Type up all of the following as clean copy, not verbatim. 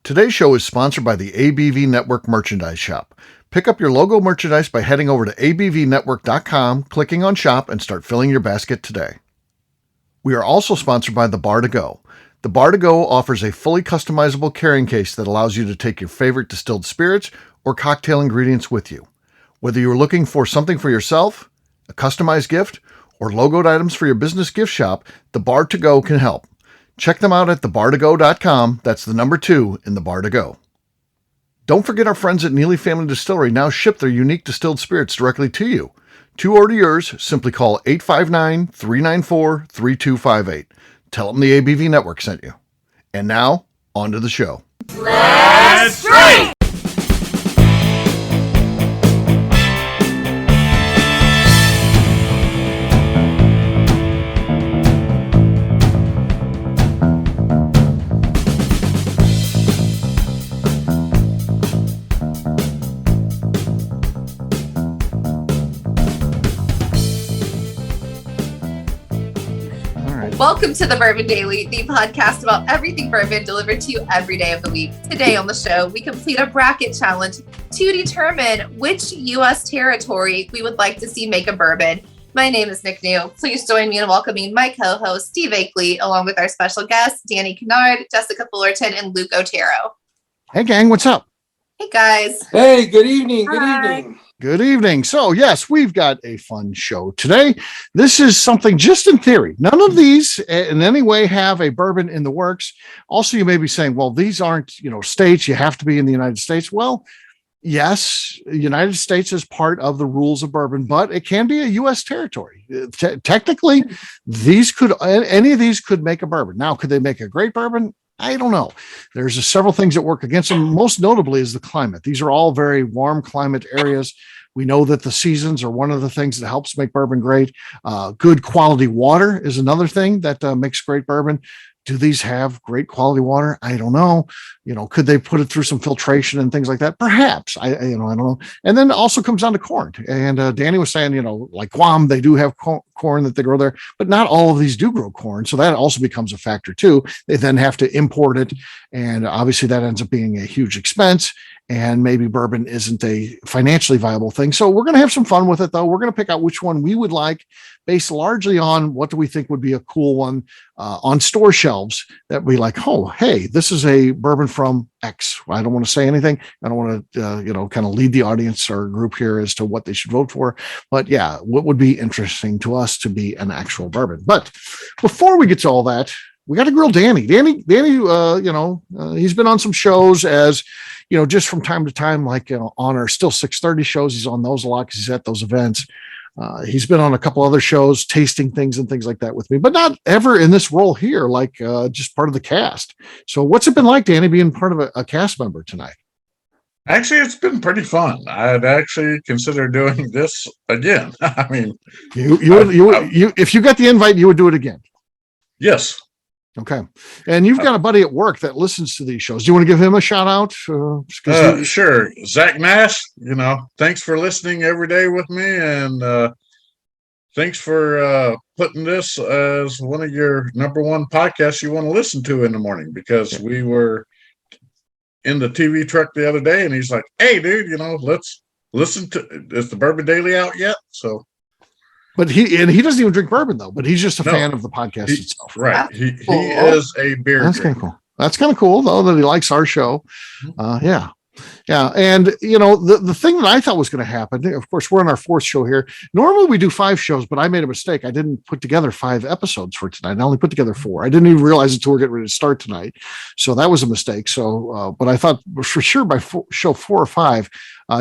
Today's show is sponsored by the ABV Network Merchandise Shop. Pick up your logo merchandise by heading over to abvnetwork.com, clicking on Shop, and start filling your basket today. We are also sponsored by the Bar to Go. The Bar to Go offers a fully customizable carrying case that allows you to take your favorite distilled spirits or cocktail ingredients with you. Whether you're looking for something for yourself, a customized gift, or logoed items for your business gift shop, the Bar to Go can help. Check them out at thebar2go.com. That's the number 2 in the Bar to Go. Don't forget our friends at Neely Family Distillery now ship their unique distilled spirits directly to you. To order yours, simply call 859-394-3258. Tell them the ABV Network sent you. And now, on to the show. Let's drink! Welcome to the Bourbon Daily, the podcast about everything bourbon delivered to you every day of the week. Today on the show, we complete a bracket challenge to determine which U.S. territory we would like to see make a bourbon. My name is McNew. Please join me in welcoming my co-host, Steve Akeley, along with our special guests, Danny Kennard, Jessica Fullerton, and Luke Otero. Hey, gang, what's up? Hey, guys. Hey, good evening. Good Hi. evening. Good evening. So, yes, we've got a fun show today. This is something just in theory. None of these in any way have a bourbon in the works. Also, you may be saying, well, these aren't, states. You have to be in the United States. Well, yes, United States is part of the rules of bourbon, but it can be a U.S. territory. Technically, any of these could make a bourbon. Now, could they make a great bourbon? I don't know. There's several things that work against them. Most notably is the climate. These are all very warm climate areas. We know that the seasons are one of the things that helps make bourbon great. Good quality water is another thing that makes great bourbon. Do these have great quality water? I don't know. Could they put it through some filtration and things like that? Perhaps. I don't know. And then it also comes down to corn. And Danny was saying, like Guam, they do have corn that they grow there, but not all of these do grow corn. So that also becomes a factor too. They then have to import it. And obviously that ends up being a huge expense. And maybe bourbon isn't a financially viable thing. So we're going to have some fun with it, though. We're going to pick out which one we would like based largely on what do we think would be a cool one on store shelves that we like, oh, hey, this is a bourbon from X. I don't want to say anything. I don't want to, kind of lead the audience or group here as to what they should vote for. But yeah, what would be interesting to us to be an actual bourbon. But before we get to all that, we got to grill Danny. Danny, he's been on some shows as, just from time to time, like on our Still 630 shows. He's on those a lot because he's at those events. He's been on a couple other shows, tasting things and things like that with me, but not ever in this role here, like just part of the cast. So what's it been like, Danny, being part of a cast member tonight? Actually, it's been pretty fun. I'd actually consider doing this again. I mean, if you got the invite, you would do it again. Yes. Okay. And you've got a buddy at work that listens to these shows. Do you want to give him a shout out? Sure. Zach Nash, thanks for listening every day with me. And thanks for putting this as one of your number one podcasts you want to listen to in the morning, because we were in the TV truck the other day and he's like, hey, dude, let's listen to, is the Bourbon Daily out yet? So. But he doesn't even drink bourbon though, but he's just a fan of the podcast itself. Right. He is a beer That's kind of cool. That's kind of cool though, that he likes our show. Yeah. And the thing that I thought was going to happen, of course, we're on our 4th show here. Normally we do 5 shows, but I made a mistake. I didn't put together 5 episodes for tonight. I only put together 4. I didn't even realize it until we're getting ready to start tonight. So that was a mistake. So, but I thought for sure by show 4 or 5,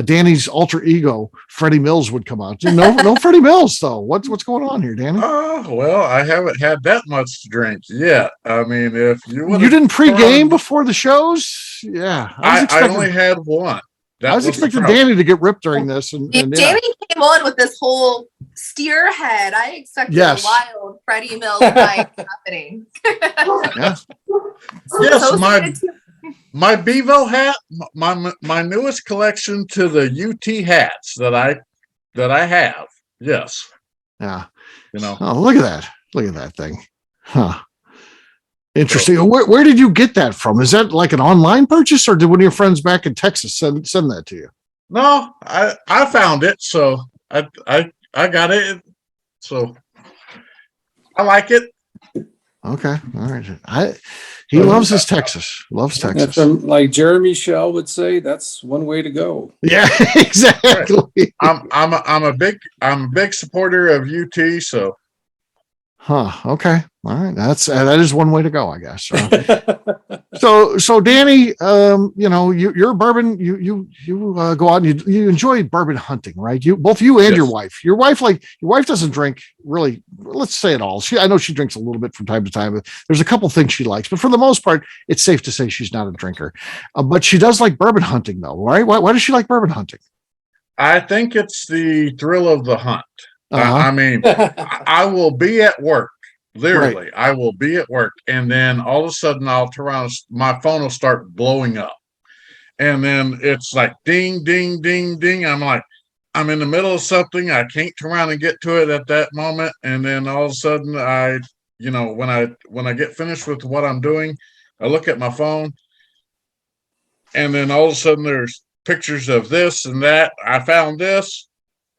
Danny's alter ego, Freddie Mills, would come out. No Freddie Mills though. What's going on here, Danny? Well, I haven't had that much to drink yet. I mean, if you didn't pregame before the shows, yeah, I only had one. I was expecting Danny to get ripped during this, and Danny came on with this whole steer head. I expected a wild Freddie Mills night happening. Yes, my Bevo hat, my newest collection to the UT hats that I have. Yes. Yeah. Oh, look at that thing. Huh. Interesting. Where did you get that from? Is that like an online purchase, or did one of your friends back in Texas send that to you? No, I found it, so I got it. So I like it. Okay. All right. He loves his Texas. Loves Texas. Like Jeremy Shell would say, that's one way to go. Yeah, exactly. Right. I'm a big supporter of UT, so. Huh. Okay. All right. That is one way to go, I guess. So Danny, you're a bourbon. You go out and you enjoy bourbon hunting, right? Both you and Yes. your wife doesn't drink really. Let's say it all. I know she drinks a little bit from time to time. But there's a couple things she likes, but for the most part, it's safe to say she's not a drinker. But she does like bourbon hunting, though, right? Why does she like bourbon hunting? I think it's the thrill of the hunt. Uh-huh. I mean, I will be at work. Literally, Right. I will be at work, and then all of a sudden, I'll turn around. My phone will start blowing up, and then it's like ding, ding, ding, ding. I'm like, I'm in the middle of something. I can't turn around and get to it at that moment, and then all of a sudden, when I get finished with what I'm doing, I look at my phone, and then all of a sudden, there's pictures of this and that. I found this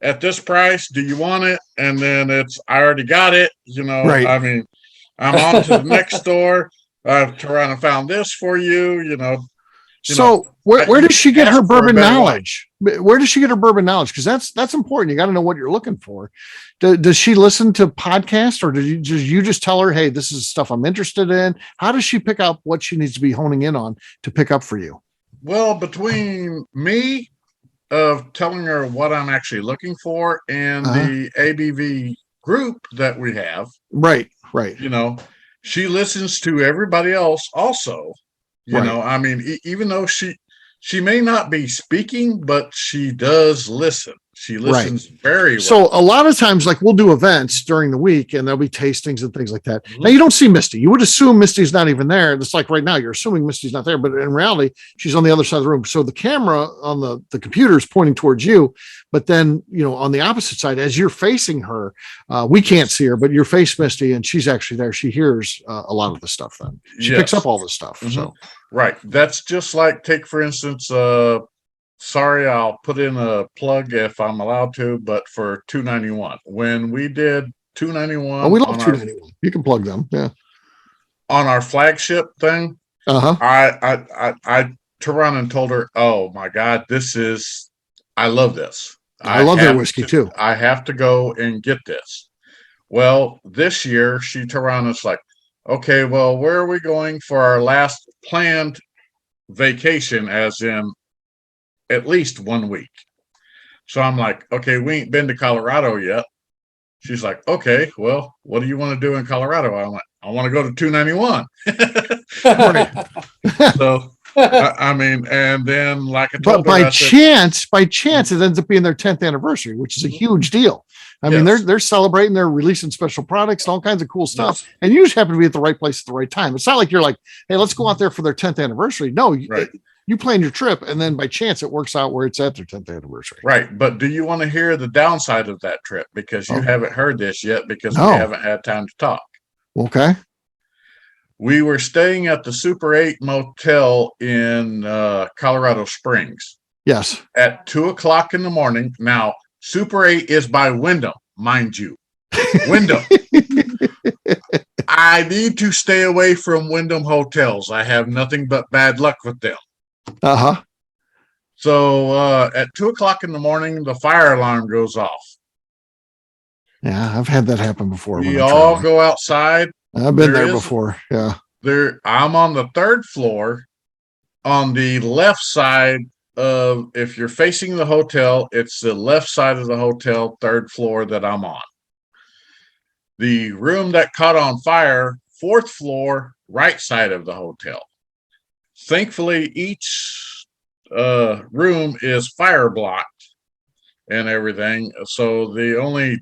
at this price. Do you want it? And then I already got it. Right. I mean, I'm on to the next store. I've turned around and found this for you. So where does she get her ask for a bourbon better knowledge? Where does she get her bourbon knowledge? Because that's important. You got to know what you're looking for. Does she listen to podcasts, or you just tell her, hey, this is stuff I'm interested in? How does she pick up what she needs to be honing in on to pick up for you? Well, between me of telling her what I'm actually looking for and the ABV group that we have, Right. she listens to everybody else also. Right. I mean, even though she may not be speaking, but she does listen. She listens very well. So a lot of times, like, we'll do events during the week and there'll be tastings and things like that. Mhm. Now, you don't see Misty. You would assume Misty's not even there. It's like right now, you're assuming Misty's not there, but in reality, she's on the other side of the room. So the camera on the computer is pointing towards you, but then, on the opposite side, as you're facing her, we can't see her, but you face Misty and she's actually there. She hears a lot of the stuff then. She picks up all this stuff. Mhm. So. Right. That's just like, take, for instance, sorry, I'll put in a plug if I'm allowed to, but for 291, when we did 291, Oh, we love 291. You can plug them. Yeah. On our flagship thing, I turned around and told her, oh my God, I love this. I love their whiskey too. I have to go and get this. Well, this year she turned around and it's like, okay, well, where are we going for our last planned vacation, as in at least 1 week? So I'm like, okay, we ain't been to Colorado yet. She's like, okay, well, what do you want to do in Colorado? I went, I want to go to 291. So, I mean, and then like I told But her, by chance, it ends up being their 10th anniversary, which is a huge deal. I mean, they're celebrating, they're releasing special products and all kinds of cool stuff. Yes. And you just happen to be at the right place at the right time. It's not like you're like, hey, let's go out there for their 10th anniversary. No, you plan your trip, and then by chance it works out where it's at their 10th anniversary. Right. But do you want to hear the downside of that trip? Because you haven't heard this yet, because we haven't had time to talk. Okay. We were staying at the Super 8 Motel in Colorado Springs. Yes. At 2:00 in the morning. Now, Super 8 is by Wyndham, mind you. Wyndham. I need to stay away from Wyndham hotels. I have nothing but bad luck with them. Uh-huh. So at 2:00 in the morning, the fire alarm goes off. Yeah, I've had that happen before. We all go outside. I've been there before. Yeah. I'm on the 3rd floor on the left side of, if you're facing the hotel, it's the left side of the hotel, 3rd floor that I'm on. The room that caught on fire, 4th floor, right side of the hotel. Thankfully, each room is fire blocked and everything. So the only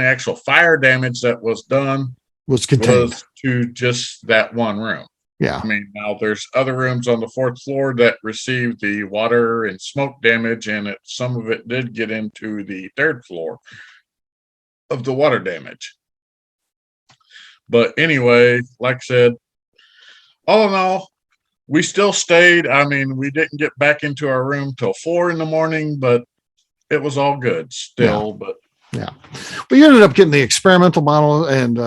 actual fire damage that was done was contained to just that one room. Yeah. I mean, now there's other rooms on the 4th floor that received the water and smoke damage, and some of it did get into the 3rd floor of the water damage. But anyway, like I said, all in all, we still stayed. I mean, we didn't get back into our room till 4 a.m, but it was all good still. But yeah, well, you ended up getting the experimental bottle, and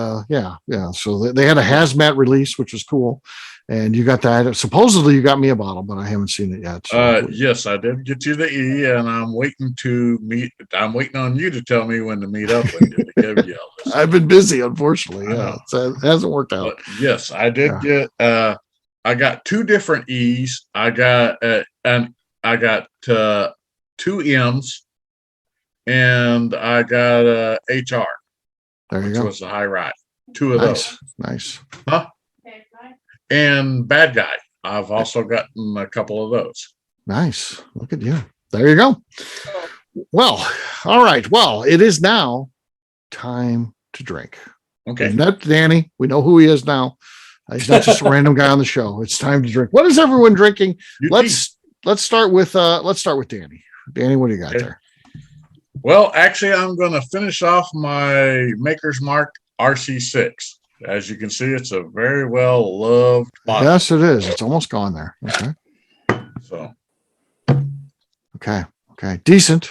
so they had a hazmat release, which was cool, and you got that. Supposedly you got me a bottle, but I haven't seen it yet. So. Yes, I did get you the E, and I'm waiting on you to tell me when to meet up with you to give you all this. I've been busy, unfortunately. So it hasn't worked out. But yes, I did get I got 2 different E's. I got 2 M's, and I got a HR. There you which go. was a high ride. 2 of those. Nice. Huh? And bad guy. I've also gotten a couple of those. Nice. Look at you. There you go. Well, all right. Well, it is now time to drink. Okay. Not Danny. We know who he is now. He's not just a random guy on the show. It's time to drink. What is everyone drinking? Let's start with Danny. Danny, what do you got there? Well, actually, I'm going to finish off my Maker's Mark RC6. As you can see, it's a very well loved bottle. Yes, it is. It's almost gone there. Okay. So. Okay. Decent.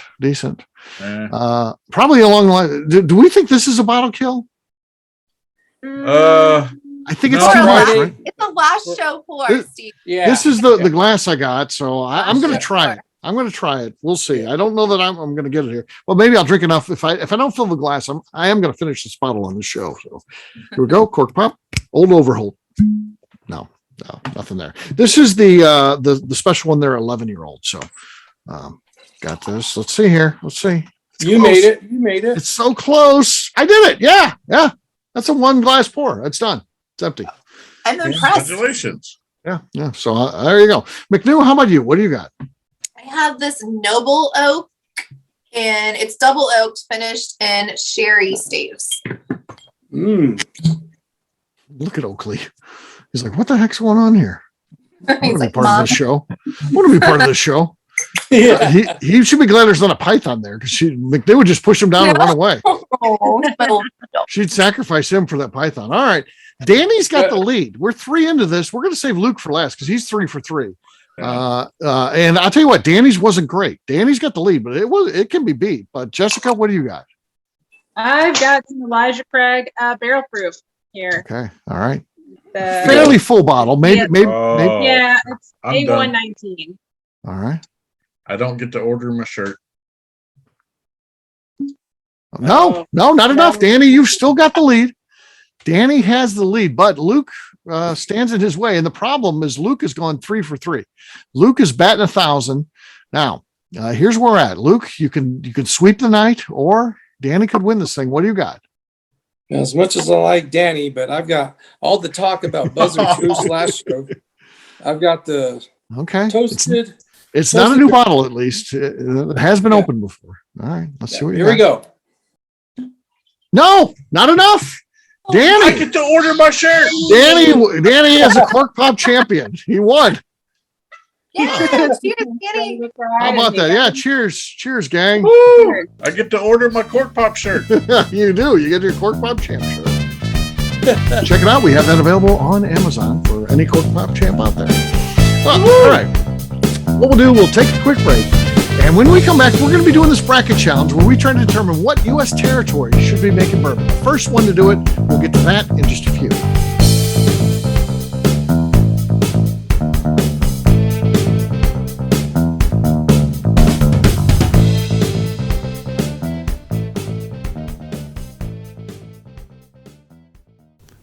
Probably along the line. Do we think this is a bottle kill? I think it's too much, right? It's the last show for Steve. Yeah. This is the glass I got, so I'm going to try it. We'll see. I don't know that I'm going to get it here. Well, maybe I'll drink enough. If I don't fill the glass, I am going to finish this bottle on the show. So here we go. Cork pop. Old Overholt. No, nothing there. This is the special one. They're 11-year-old. So got this. Let's see here. Let's see. You made it. It's so close. I did it. Yeah. That's a 1 glass pour. It's done. It's empty. I'm impressed. Congratulations. Yeah. So there you go. McNew, how about you? What do you got? I have this Noble Oak, and it's double oaked, finished in sherry staves. Look at Oakley. He's like, what the heck's going on here? I want to be Like, part Mom. of this show. Yeah. He should be glad there's not a python there, because they would just push him down and run away. She'd sacrifice him for that python. All right. Danny's got the lead. We're 3 into this. We're going to save Luke for last because he's 3 for 3. And I'll tell you what, Danny's wasn't great. Danny's got the lead, but it can be beat. But Jessica, what do you got? I've got some Elijah Craig barrel proof here. Okay. All right. The- Fairly full bottle. Maybe. yeah, it's I'm A119. All right. I don't get to order my shirt. No, not enough. Danny, you've still got the lead. Danny has the lead, but Luke stands in his way. And the problem is Luke has gone 3 for 3. Luke is batting 1,000. Now, here's where we're at. Luke, you can sweep the night, or Danny could win this thing. What do you got? As much as I like Danny, but I've got all the talk about Buzzer Juice last show. I've got the toasted. It's not a new bottle, at least. It has been opened before. All right, let's see what you got. Here we go. No, not enough. I Danny, get to order my shirt. Danny is a cork pop champion. He won. Yeah, cheers, Danny. How about that? Yeah, cheers, gang. Woo! I get to order my cork pop shirt. You do. You get your cork pop champ shirt. Check it out. We have that available on Amazon for any cork pop champ out there. Well, all right. What we'll do, we'll take a quick break. And when we come back, we're going to be doing this bracket challenge where we try to determine what U.S. territory should be making bourbon. The first one to do it, we'll get to that in just a few.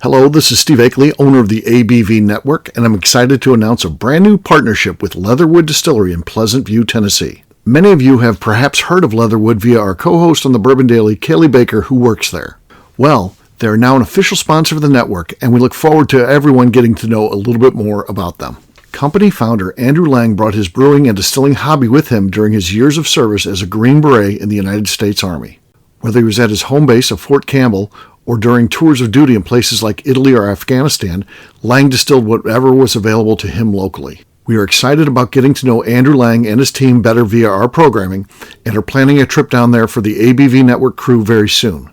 Hello, this is Steve Akeley, owner of the ABV Network, and I'm excited to announce a brand new partnership with Leatherwood Distillery in Pleasant View, Tennessee. Many of you have perhaps heard of Leatherwood via our co-host on the Bourbon Daily, Kaylee Baker, who works there. Well, they're now an official sponsor of the network, and we look forward to everyone getting to know a little bit more about them. Company founder Andrew Lang brought his brewing and distilling hobby with him during his years of service as a Green Beret in the United States Army. Whether he was at his home base of Fort Campbell or during tours of duty in places like Italy or Afghanistan, Lang distilled whatever was available to him locally. We are excited about getting to know Andrew Lang and his team better via our programming and are planning a trip down there for the ABV Network crew very soon.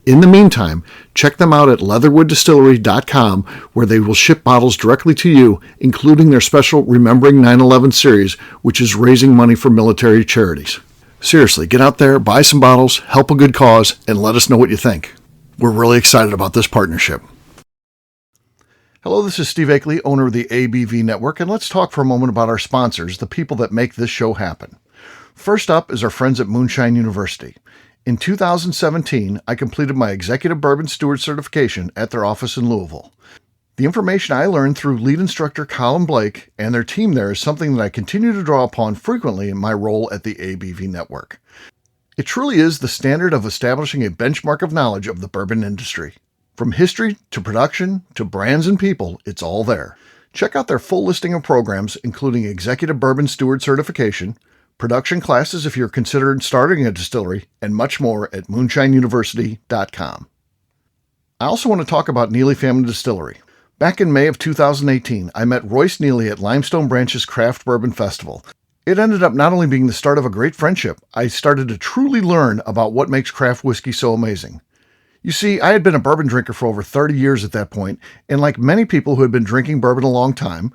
In the meantime, check them out at leatherwooddistillery.com, where they will ship bottles directly to you, including their special Remembering 9/11 series, which is raising money for military charities. Seriously, get out there, buy some bottles, help a good cause, and let us know what you think. We're really excited about this partnership. Hello, this is Steve Akeley, owner of the ABV Network, and let's talk for a moment about our sponsors, the people that make this show happen. First up is our friends at Moonshine University. In 2017, I completed my Executive Bourbon Steward certification at their office in Louisville. The information I learned through lead instructor Colin Blake and their team there is something that I continue to draw upon frequently in my role at the ABV Network. It truly is the standard of establishing a benchmark of knowledge of the bourbon industry. From history to production to brands and people, it's all there. Check out their full listing of programs, including Executive Bourbon Steward certification, production classes if you're considering starting a distillery, and much more at moonshineuniversity.com. I also want to talk about Neely Family Distillery. Back in May of 2018, I met Royce Neely at Limestone Branch's Craft Bourbon Festival. It ended up not only being the start of a great friendship, I started to truly learn about what makes craft whiskey so amazing. You see, I had been a bourbon drinker for over 30 years at that point, and like many people who had been drinking bourbon a long time,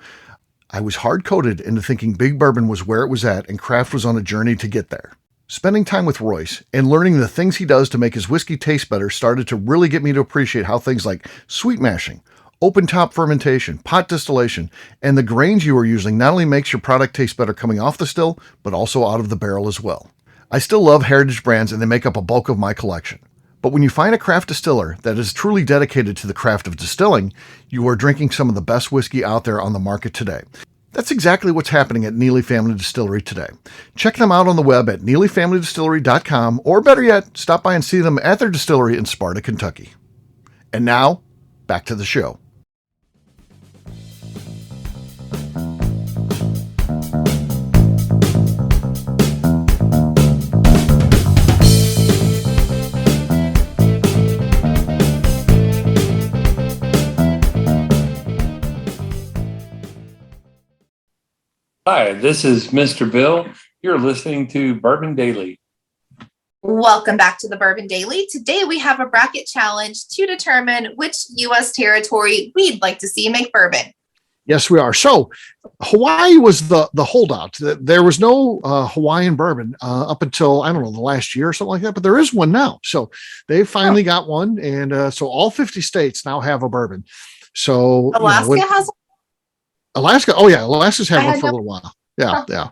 I was hard-coded into thinking big bourbon was where it was at and craft was on a journey to get there. Spending time with Royce and learning the things he does to make his whiskey taste better started to really get me to appreciate how things like sweet mashing, open top fermentation, pot distillation, and the grains you are using not only makes your product taste better coming off the still, but also out of the barrel as well. I still love heritage brands and they make up a bulk of my collection. But when you find a craft distiller that is truly dedicated to the craft of distilling, you are drinking some of the best whiskey out there on the market today. That's exactly what's happening at Neely Family Distillery today. Check them out on the web at neelyfamilydistillery.com, or better yet, stop by and see them at their distillery in Sparta, Kentucky. And now, back to the show. Hi, this is Mr. Bill. You're listening to Bourbon Daily. Welcome back to the Bourbon Daily. Today we have a bracket challenge to determine which U.S. territory we'd like to see make bourbon. Yes, we are. So Hawaii was the holdout. There was no Hawaiian bourbon up until, I don't know, the last year or something like that, but there is one now. So they finally got one. And so all 50 states now have a bourbon. So Alaska has one? Alaska. Oh yeah. Alaska's had one for a little while. Yeah. Yeah.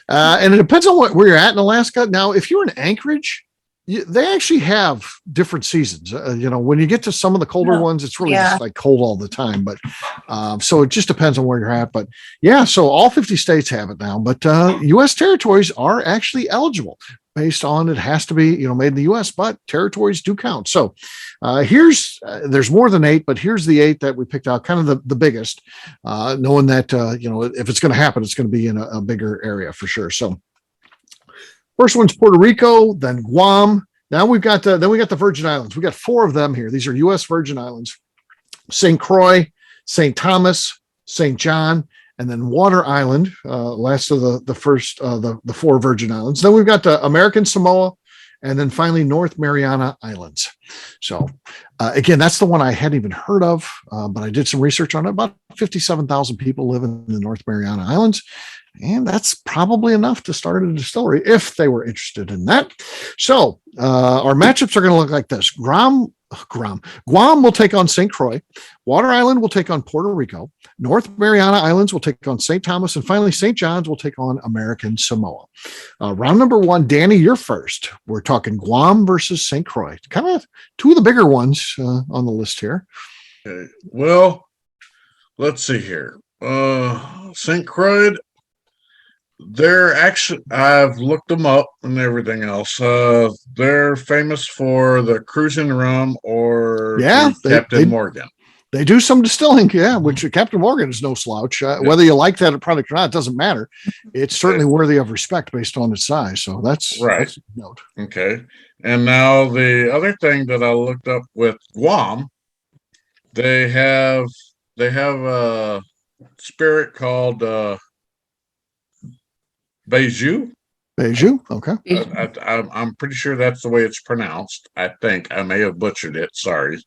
And it depends on where you're at in Alaska. Now, if you're in Anchorage, they actually have different seasons. When you get to some of the colder ones, it's really just like cold all the time. But so it just depends on where you're at. But yeah, so all 50 states have it now. But U.S. territories are actually eligible based on it has to be made in the U.S. But territories do count. So there's more than 8, but here's the 8 that we picked out, kind of the biggest, knowing that if it's going to happen, it's going to be in a bigger area for sure. So. First one's Puerto Rico, then Guam. Now we got the Virgin Islands. We got 4 of them here. These are U.S. Virgin Islands: Saint Croix, St. Thomas, St. John, and then Water Island. Last of the 4 Virgin Islands. Then we've got the American Samoa, and then finally North Mariana Islands. So again, that's the one I hadn't even heard of, but I did some research on it. About 57,000 people live in the North Mariana Islands. And that's probably enough to start a distillery if they were interested in that. So our matchups are going to look like this. Guam will take on St. Croix. Water Island will take on Puerto Rico. North Mariana Islands will take on St. Thomas. And finally, St. John's will take on American Samoa. Round number 1, Danny, you're first. We're talking Guam versus St. Croix. Kind of 2 of the bigger ones on the list here. Okay. Well, let's see here. St. Croix. They're actually, I've looked them up and everything else. They're famous for the cruising rum or Captain Morgan. They do some distilling, which Captain Morgan is no slouch. Whether you like that product or not, it doesn't matter. It's certainly worthy of respect based on its size. So that's right. That's a note. Okay. And now the other thing that I looked up with Guam, they have a spirit called Beiju. Beiju. Okay. I'm pretty sure that's the way it's pronounced. I think I may have butchered it. Sorry.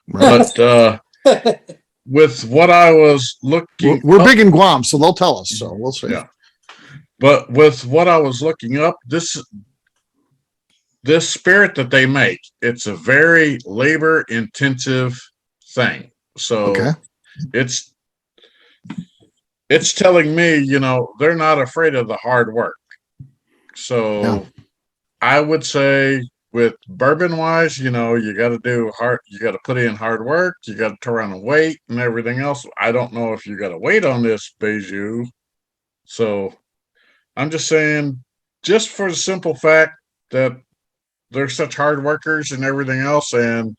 Right. But with what I was looking, we're big in Guam, so they'll tell us. So we'll see. Yeah. But with what I was looking up, this spirit that they make, it's a very labor intensive thing. So it's telling me, they're not afraid of the hard work. So I would say with bourbon wise, you got to do hard, you got to put in hard work, you got to turn around and wait and everything else. I don't know if you got to wait on this Beiju. So I'm just saying, just for the simple fact that they're such hard workers and everything else, and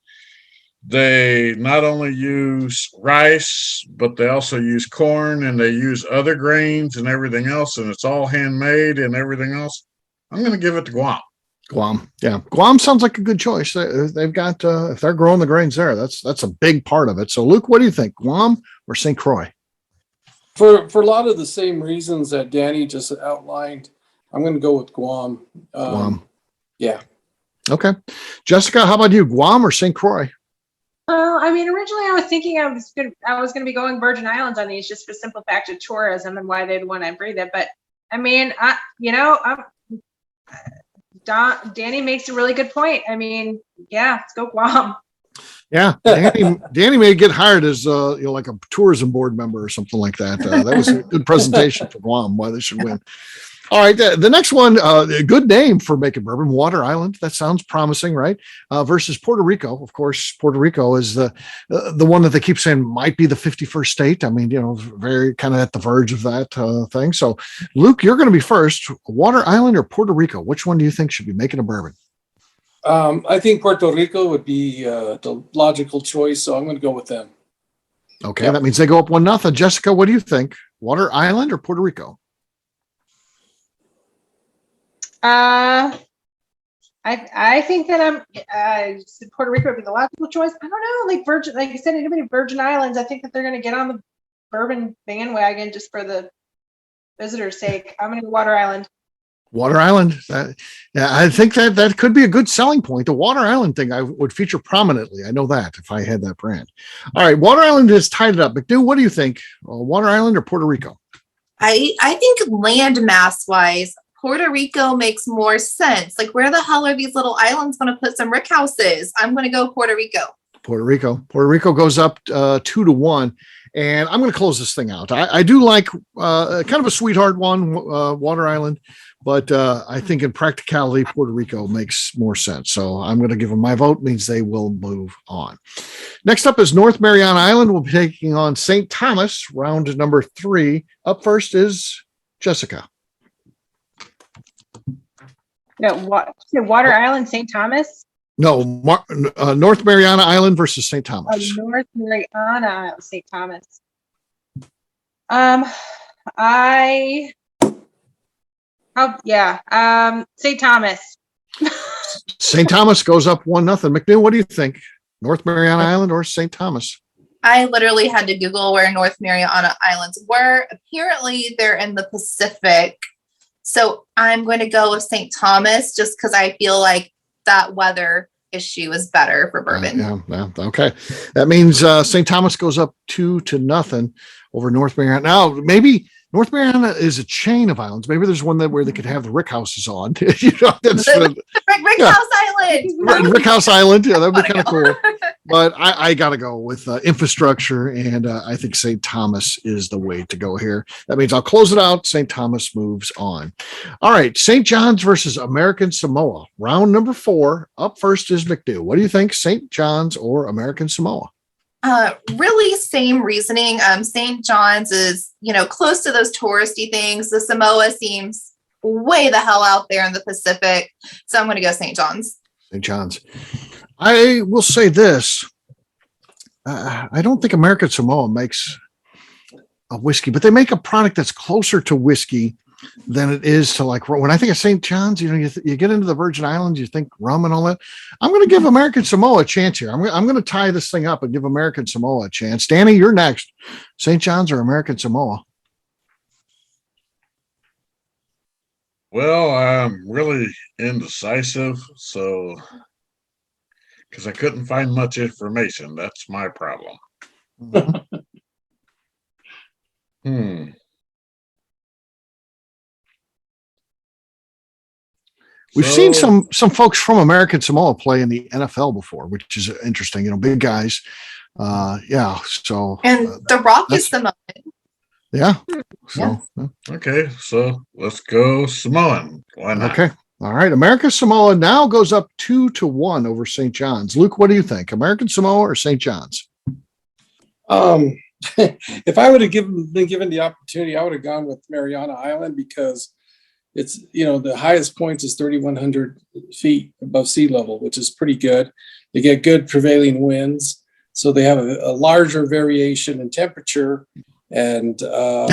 they not only use rice, but they also use corn and they use other grains and everything else, and it's all handmade and everything else. I'm going to give it to Guam. Guam. Yeah. Guam sounds like a good choice. They've got, if they're growing the grains there, that's a big part of it. So Luke, what do you think? Guam or Saint Croix? For a lot of the same reasons that Danny just outlined, I'm going to go with Guam. Guam. Yeah. Okay. Jessica, how about you? Guam or Saint Croix? I mean, originally I was thinking I was going to be going Virgin Islands on these just for simple fact of tourism and why they'd want to breathe it. But I mean, Danny makes a really good point. I mean, yeah, let's go Guam. Yeah, Danny may get hired as like a tourism board member or something like that. That was a good presentation for Guam, why they should win. All right, the next one, a good name for making bourbon, Water Island. That sounds promising, right? Versus Puerto Rico. Of course, Puerto Rico is the one that they keep saying might be the 51st state. I mean, very kind of at the verge of that thing. So, Luke, you're going to be first. Water Island or Puerto Rico? Which one do you think should be making a bourbon? I think Puerto Rico would be the logical choice, so I'm going to go with them. Okay, that means they go up 1-0. Jessica, what do you think? Water Island or Puerto Rico? I think that Puerto Rico would be the logical choice. I don't know, like you said, anybody Virgin Islands, I think that they're going to get on the bourbon bandwagon just for the visitors' sake. I'm going to go Water Island. Water Island. I think that could be a good selling point. The Water Island thing I would feature prominently. I know that if I had that brand. All right, Water Island has tied it up. McNew, what do you think? Water Island or Puerto Rico? I think land mass wise, Puerto Rico makes more sense. Like, where the hell are these little islands going to put some rick houses? I'm going to go Puerto Rico. Puerto Rico goes up 2-1. And I'm going to close this thing out. I do like kind of a sweetheart one, Water Island, but I think in practicality, Puerto Rico makes more sense. So I'm going to give them my vote, means they will move on. Next up is North Mariana Island. We'll be taking on St. Thomas, round number 3. Up first is Jessica. No, Water Island, St. Thomas? No, North Mariana Island versus St. Thomas. North Mariana, St. Thomas. St. Thomas. St. Thomas goes up 1-0. McNew, what do you think? North Mariana Island or St. Thomas? I literally had to Google where North Mariana Islands were. Apparently, they're in the Pacific. So I'm going to go with St. Thomas just because I feel like that weather issue is better for bourbon. Yeah. Okay. That means St. Thomas goes up 2-0 over North Mariana. Now, maybe North Mariana is a chain of islands. Maybe there's one where they could have the rick houses on. That's Rick House Island. Rick House Island. Yeah, that would be kind of cool. But I got to go with infrastructure, and I think St. Thomas is the way to go here. That means I'll close it out. St. Thomas moves on. All right, St. John's versus American Samoa. Round number 4. Up first is McNew. What do you think, St. John's or American Samoa? Really same reasoning. St. John's is, close to those touristy things. The Samoa seems way the hell out there in the Pacific. So I'm going to go St. John's. St. John's. I will say this. I don't think American Samoa makes a whiskey, but they make a product that's closer to whiskey than it is to, like, when I think of St. John's, you get into the Virgin Islands, you think rum and all that. I'm going to give American Samoa a chance here. I'm going to tie this thing up and give American Samoa a chance. Danny, you're next. St. John's or American Samoa? Well, I'm really indecisive, so because I couldn't find much information. That's my problem. Mhm. We've seen some folks from American Samoa play in the NFL before, which is interesting. Big guys. Yeah. So And The Rock is Samoan. Yeah. So okay, so let's go Samoan. Why not? Okay. All right. American Samoa now goes up 2-1 over St. John's. Luke, what do you think? American Samoa or St. John's? If I would have been given the opportunity, I would have gone with Mariana Island because it's, the highest points is 3,100 feet above sea level, which is pretty good. They get good prevailing winds. So they have a larger variation in temperature. And now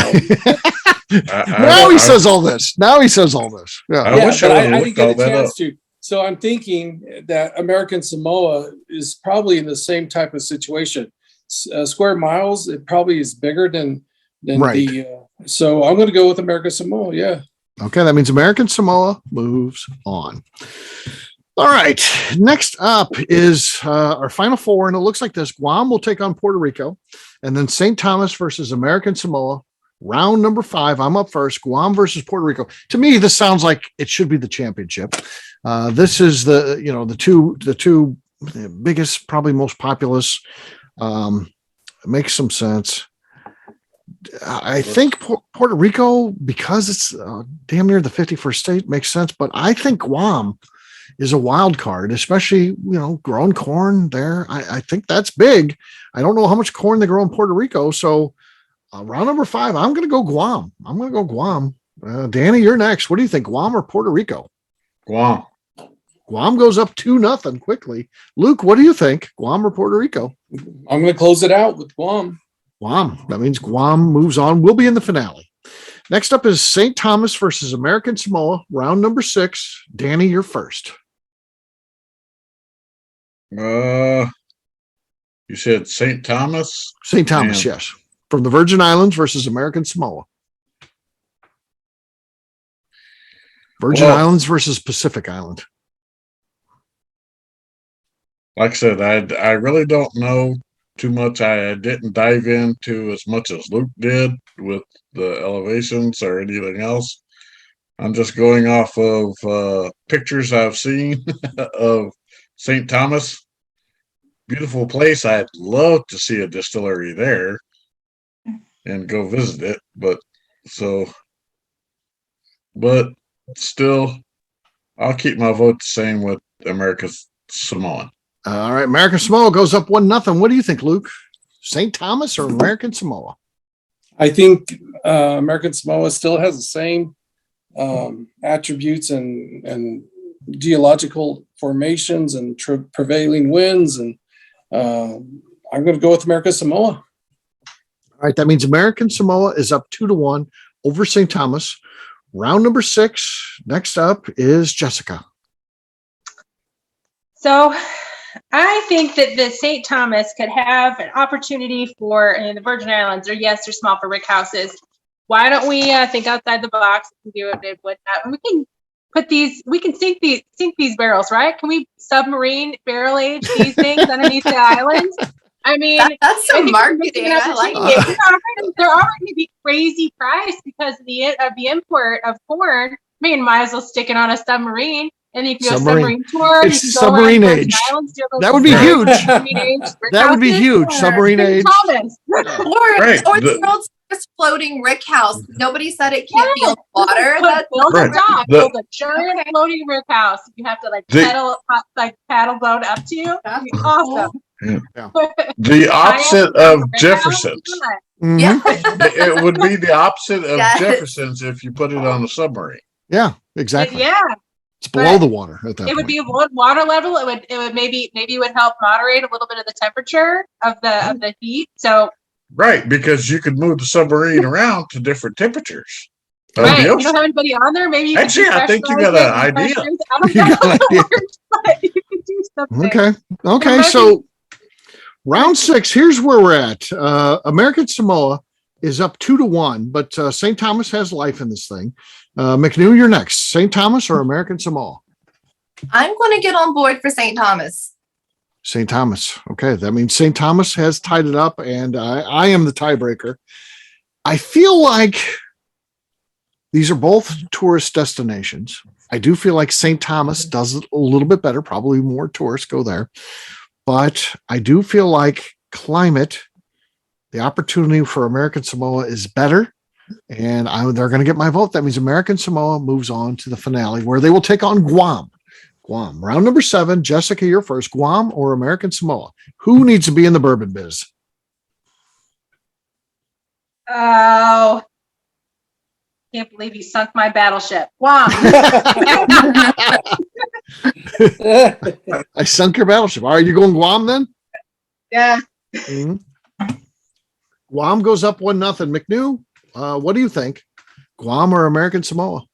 he says all this. Yeah. I wish I didn't get a chance to. So I'm thinking that American Samoa is probably in the same type of situation. Square miles, it probably is bigger than right. So I'm going to go with American Samoa. Yeah. Okay, that means American Samoa moves on. All right, next up is our final four, and it looks like this. Guam will take on Puerto Rico, and then St. Thomas versus American Samoa. Round number 5, I'm up first. Guam versus Puerto Rico. To me, this sounds like it should be the championship. This is the two biggest, probably most populous. It makes some sense. I think Puerto Rico, because it's damn near the 51st state, makes sense. But I think Guam is a wild card, especially, growing corn there. I think that's big. I don't know how much corn they grow in Puerto Rico. So round number 5, I'm going to go Guam. Danny, you're next. What do you think, Guam or Puerto Rico? Guam. Guam goes up 2-0 quickly. Luke, what do you think, Guam or Puerto Rico? I'm going to close it out with Guam. Guam. That means Guam moves on. We'll be in the finale. Next up is St. Thomas versus American Samoa, round number 6. Danny, you're first. You said St. Thomas? St. Thomas, yes. From the Virgin Islands versus American Samoa. Virgin Islands versus Pacific Island. Like I said, I really don't know too much. I didn't dive into as much as Luke did with the elevations or anything else. I'm just going off of pictures I've seen of St. Thomas. Beautiful place. I'd love to see a distillery there and go visit it. But still, I'll keep my vote the same with America's Samoan. All right, American Samoa goes up 1-0. What do you think, Luke? St. Thomas or American Samoa? I think American Samoa still has the same attributes and geological formations and prevailing winds, and I'm going to go with American Samoa. All right, that means American Samoa is up 2-1 over St. Thomas. Round number 6. Next up is Jessica. So I think that the St. Thomas could have an opportunity for the Virgin Islands, or yes, they're small for rick houses. Why don't we think outside the box and do it with that? We can put these, we can sink these barrels, right? Can we submarine barrel age these things underneath the islands? I mean, that's some marketing. I like it. They're already going to be crazy price because of the import of corn. I mean, might as well stick it on a submarine. And you can go submarine tour. It's submarine age. That would be huge. That would be huge. Submarine age. Or the world's first floating rick house. Nobody said it can't be on water. Build a dock. Build a giant floating rick house. You have to paddle boat up to you. That'd be awesome. Yeah. The opposite of Jefferson's. Mm-hmm. Yeah. It would be the opposite of Jefferson's if you put it on a submarine. Yeah, exactly. Yeah. It's below the water at that point. It would be water level. It would maybe it would help moderate a little bit of the temperature of the heat. So right, because you could move the submarine around to different temperatures. Right. You don't have anybody on there. Maybe you actually, I think you got an idea. I don't know how it works, but you can do something. Okay. So round 6. Here's where we're at. American Samoa is up 2-1, but St. Thomas has life in this thing. McNew, you're next. St. Thomas or American Samoa? I'm going to get on board for St. Thomas. St. Thomas. Okay, that means St. Thomas has tied it up, and I am the tiebreaker. I feel like these are both tourist destinations. I do feel like St. Thomas does it a little bit better. Probably more tourists go there. But I do feel like climate, the opportunity for American Samoa is better. And they're going to get my vote. That means American Samoa moves on to the finale where they will take on Guam. Guam. Round number 7. Jessica, you're first. Guam or American Samoa? Who needs to be in the bourbon biz? Oh, can't believe you sunk my battleship. Guam. I sunk your battleship. All right, you going Guam then? Yeah. Mm-hmm. Guam goes up 1-0. McNew, what do you think? Guam or American Samoa?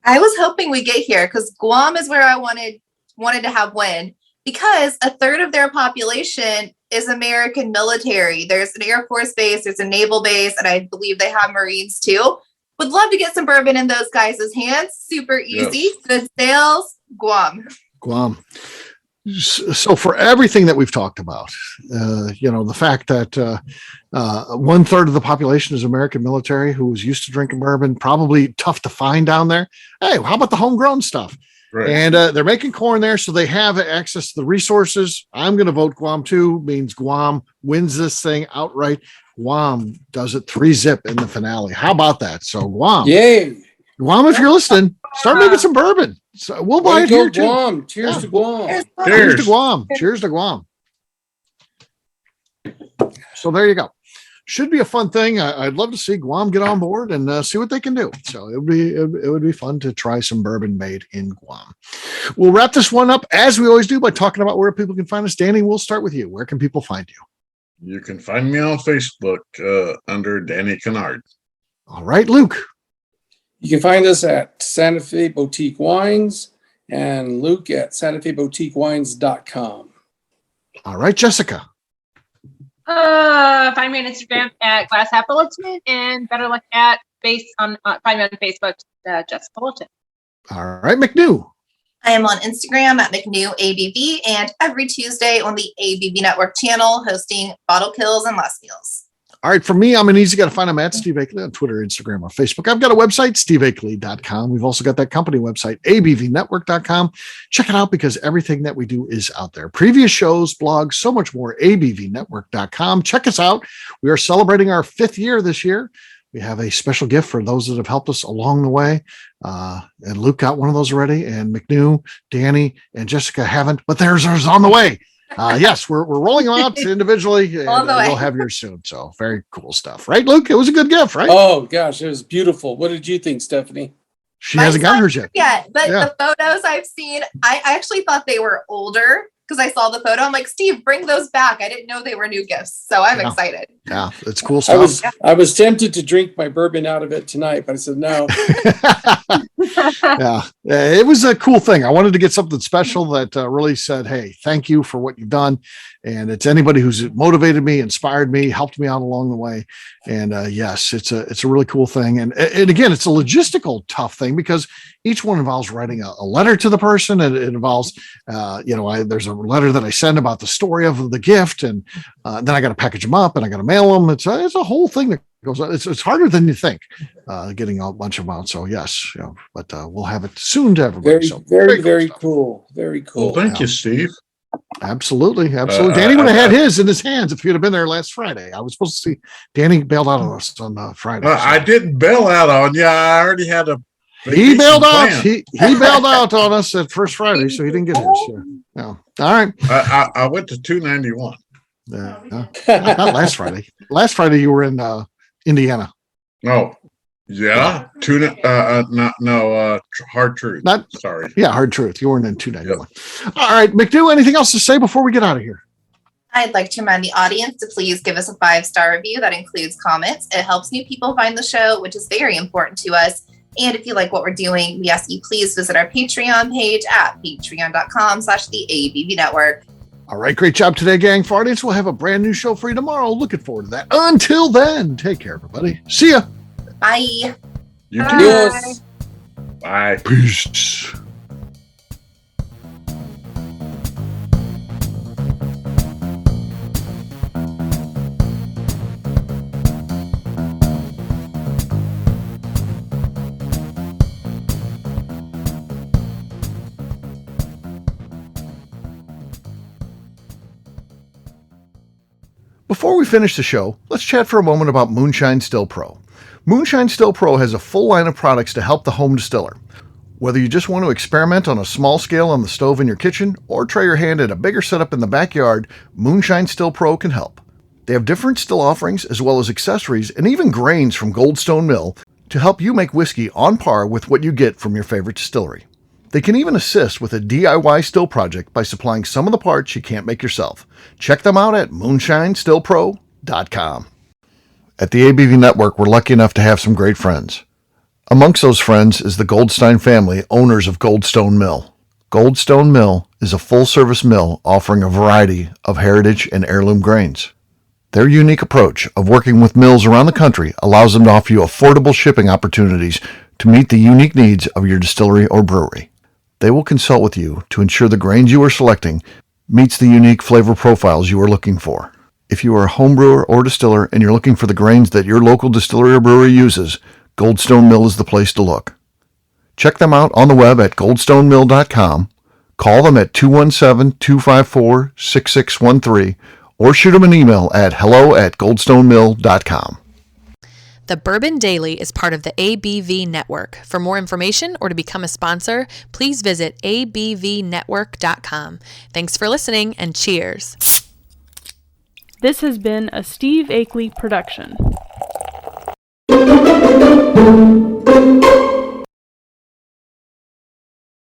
I was hoping we get here because Guam is where I wanted to have win, because a third of their population is American military. There's an Air Force base, there's a naval base, and I believe they have Marines too. Would love to get some bourbon in those guys' hands. Super easy. Yes. Good sales. Guam. Guam. So for everything that we've talked about, the fact that 1/3 of the population is American military who is used to drinking bourbon, probably tough to find down there. Hey, how about the homegrown stuff? Right. And they're making corn there, so they have access to the resources. I'm going to vote Guam too. Means Guam wins this thing outright. Guam does it 3-0 in the finale. How about that? So Guam. Yay. Guam, if you're listening, start making some bourbon. So we'll buy it here too. Guam. Cheers to Guam. Cheers to Guam. Cheers to Guam. So there you go. Should be a fun thing. I'd love to see Guam get on board and see what they can do. So it would be fun to try some bourbon made in Guam. We'll wrap this one up as we always do by talking about where people can find us. Danny, we'll start with you. Where can people find you? You can find me on Facebook under Danny Kennard. All right, Luke. You can find us at Santa Fe Boutique Wines and Luke at SantaFeBoutiqueWines.com. All right, Jessica. Find me on Instagram at Glass Half Bulletin and better luck at find me on Facebook, Jessica Bulletin. All right, McNew. I am on Instagram at McNew ABV and every Tuesday on the ABV Network channel hosting Bottle Kills and Last Meals. All right, for me, I'm an easy guy to find. I'm at Steve Akeley on Twitter, Instagram, or Facebook. I've got a website, steveakeley.com. We've also got that company website, abvnetwork.com. Check it out because everything that we do is out there. Previous shows, blogs, so much more, abvnetwork.com. Check us out. We are celebrating our 5th year this year. We have a special gift for those that have helped us along the way. And Luke got one of those already, and McNew, Danny, and Jessica haven't, but theirs is on the way. Yes, we're rolling them out individually, and we'll have yours soon. So very cool stuff, right, Luke? It was a good gift, right? Oh gosh, it was beautiful. What did you think, Stephanie? She hasn't got hers yet. Yeah, but the photos I've seen, I actually thought they were older because I saw the photo. I'm like, Steve, bring those back. I didn't know they were new gifts, so I'm excited. Yeah, it's cool stuff. I was tempted to drink my bourbon out of it tonight, but I said no. Yeah, it was a cool thing. I wanted to get something special that really said, hey, thank you for what you've done. And it's anybody who's motivated me, inspired me, helped me out along the way. And yes, it's a really cool thing. And again, it's a logistical tough thing because each one involves writing a letter to the person. And it involves, there's a letter that I send about the story of the gift. And then I got to package them up and I got to mail them. It's a whole thing that goes on. It's harder than you think, getting a bunch of them out. So yes, but we'll have it soon to everybody. Very cool. Very cool. Well, thank you, Steve. Absolutely. Danny would have had his in his hands if you'd have been there last Friday. I was supposed to see Danny bailed out on us on Friday. I didn't bail out on you. I already had a. He bailed out. He bailed out on us at first Friday, so he didn't get his. No. All right. I went to 291. Not last Friday. Last Friday you were in Indiana. Oh, yeah. Hard Truth. Sorry. Yeah, Hard Truth. You weren't in 291. Yep. All right, McNew, anything else to say before we get out of here? I'd like to remind the audience to please give us a 5-star review that includes comments. It helps new people find the show, which is very important to us. And if you like what we're doing, we ask you please visit our Patreon page at patreon.com/the ABV Network. All right, great job today, gang. For audience, we'll have a brand new show for you tomorrow. Looking forward to that. Until then, take care, everybody. See ya. Bye. You Bye. too. Yes. Bye. Peace. Before we finish the show, let's chat for a moment about Moonshine Still Pro. Moonshine Still Pro has a full line of products to help the home distiller. Whether you just want to experiment on a small scale on the stove in your kitchen or try your hand at a bigger setup in the backyard, Moonshine Still Pro can help. They have different still offerings as well as accessories and even grains from Goldstone Mill to help you make whiskey on par with what you get from your favorite distillery. They can even assist with a DIY still project by supplying some of the parts you can't make yourself. Check them out at moonshinestillpro.com. At the ABV Network, we're lucky enough to have some great friends. Amongst those friends is the Goldstein family, owners of Goldstone Mill. Goldstone Mill is a full-service mill offering a variety of heritage and heirloom grains. Their unique approach of working with mills around the country allows them to offer you affordable shipping opportunities to meet the unique needs of your distillery or brewery. They will consult with you to ensure the grains you are selecting meets the unique flavor profiles you are looking for. If you are a home brewer or distiller and you're looking for the grains that your local distillery or brewery uses, Goldstone Mill is the place to look. Check them out on the web at goldstonemill.com, call them at 217-254-6613, or shoot them an email at hello@goldstonemill.com. The Bourbon Daily is part of the ABV Network. For more information or to become a sponsor, please visit abvnetwork.com. Thanks for listening and cheers. This has been a Steve Akeley production.